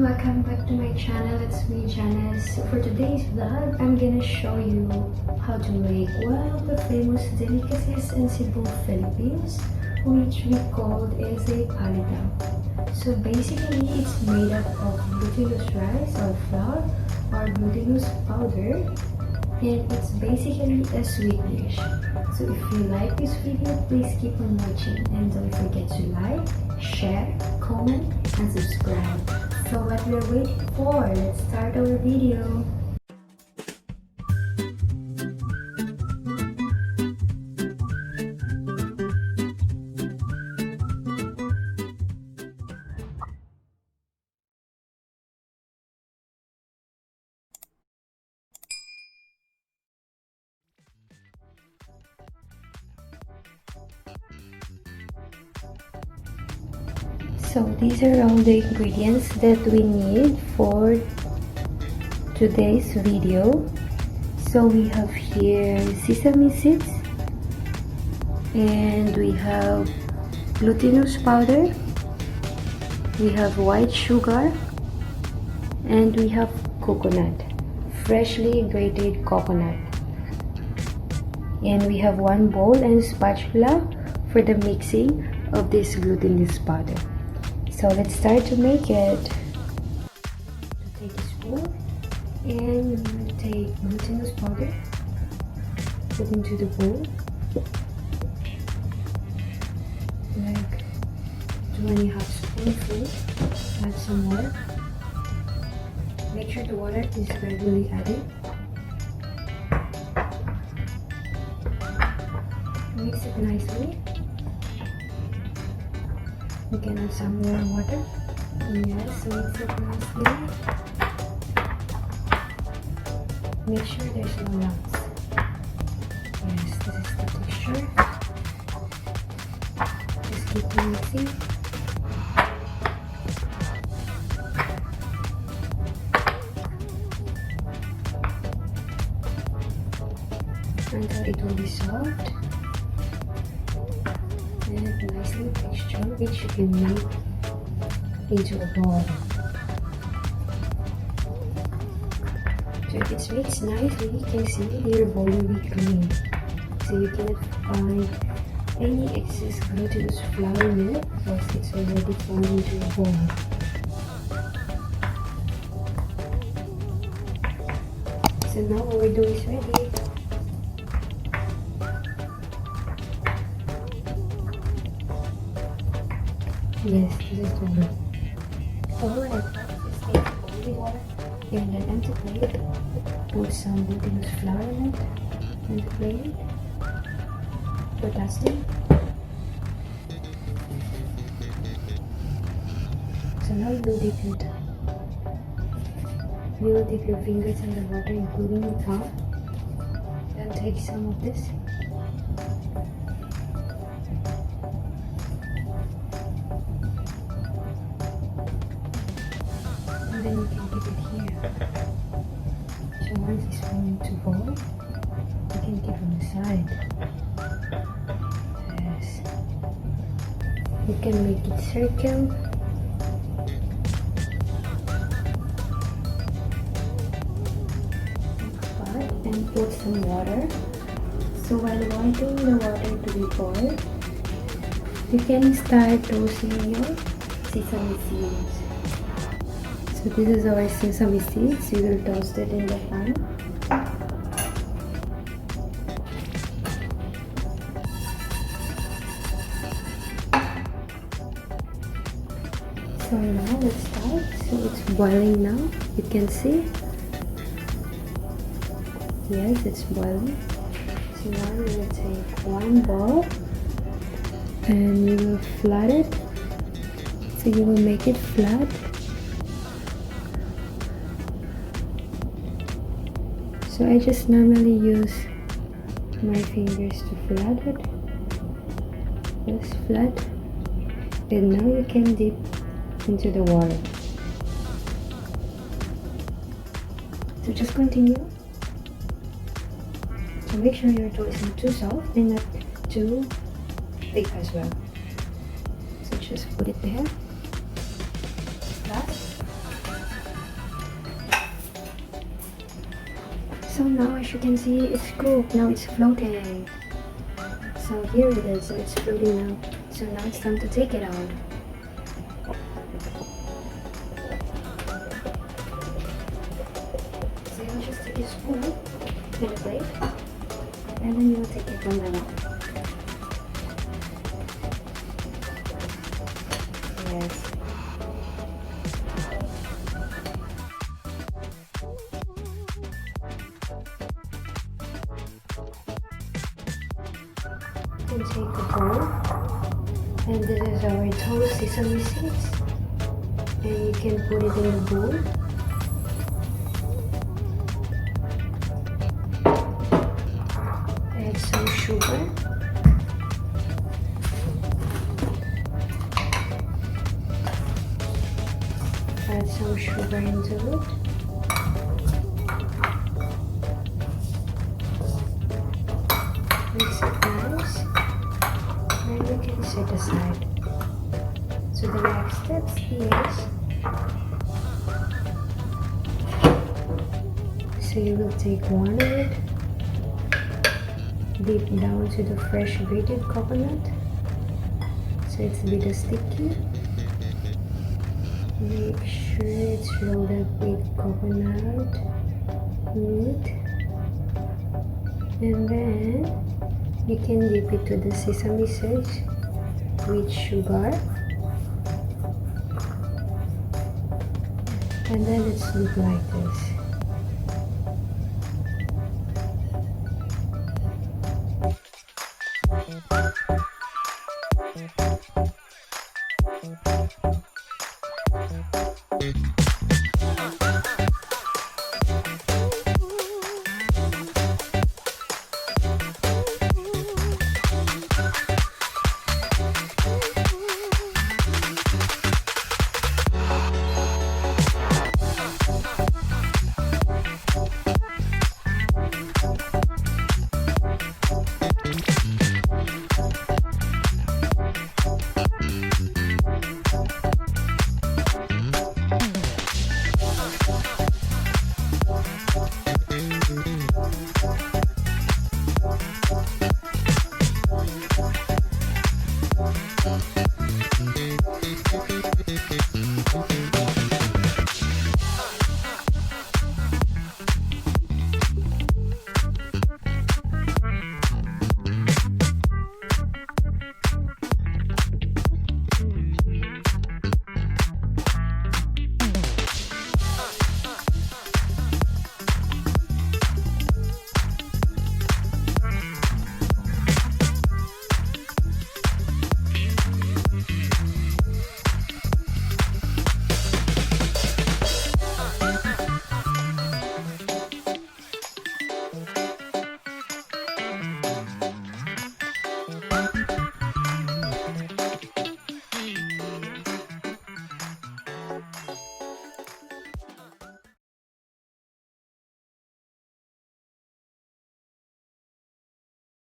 welcome back to my channel. It's me, Janice. So for today's vlog, I'm gonna show you how to make one of the famous delicacies in Cebu, Philippines, which we called as a palitaw. So basically, it's made up of glutinous rice or flour or glutinous powder, and it's basically a sweet dish. So if you like this video, please keep on watching and don't forget to like, share, comment, and subscribe. So what we're waiting for, let's start our video. So these are all the ingredients that we need for today's video. So we have here sesame seeds, and we have glutinous powder, we have white sugar, and we have coconut, freshly grated coconut. And we have one bowl and spatula for the mixing of this glutinous powder. So let's start to make it. Take a spoon and we're going to take glutinous powder, put into the bowl, like 2.5 spoonfuls. Add some water. Make sure the water is gradually added. Mix it nicely. You can add some more water. Yes, mix it nicely. Make sure there's no lumps. Yes, this is the texture. Just keep on mixing. Until it will be soft and nicely textured, which you can make into a ball. So if it's mixed nicely, you can see your bowl will be clean. So you cannot find any excess glutinous flour in it because it's already formed into a ball. So now our dough is ready. Yes, this is the one. Alright, let's take boiling water and an empty plate. Put some glutinous flour in it and the plate for dusting. So now you will dip it. You will dip your fingers in the water, including the palm. Then take some of this. And then you can dip it here. So once it's going to boil, you can dip on the side. Yes. You can make it circle. And put some water. So while waiting the water to be boiled, you can start toasting your sesame seeds. So this is our sesame seeds. We will toast it in the pan. So now let's start. So it's boiling now. You can see. Yes, it's boiling. So now we will take one bowl and you will flat it. So you will make it flat. So I just normally use my fingers to flat it. Just flat. And now you can dip into the water. So just continue. So make sure your dough isn't too soft and not too thick as well. So just put it there. Flat. So now as you can see, it's cooked. Now it's floating. So here it is. So it's floating now. So now it's time to take it out. So you'll just take a spoon and a plate, and then you'll take it from the mouth. Yes. You can take a bowl, and this is our toast sesame seeds, and you can put it in the bowl. Add some sugar. Add some sugar into it. Mix it nice. And you can set aside. So the next step is, so you will take one of it, dip down to the fresh grated coconut, so it's a bit sticky. Make sure it's rolled up with coconut meat, and then you can dip it to the sesame seeds with sugar, and then it's look like this.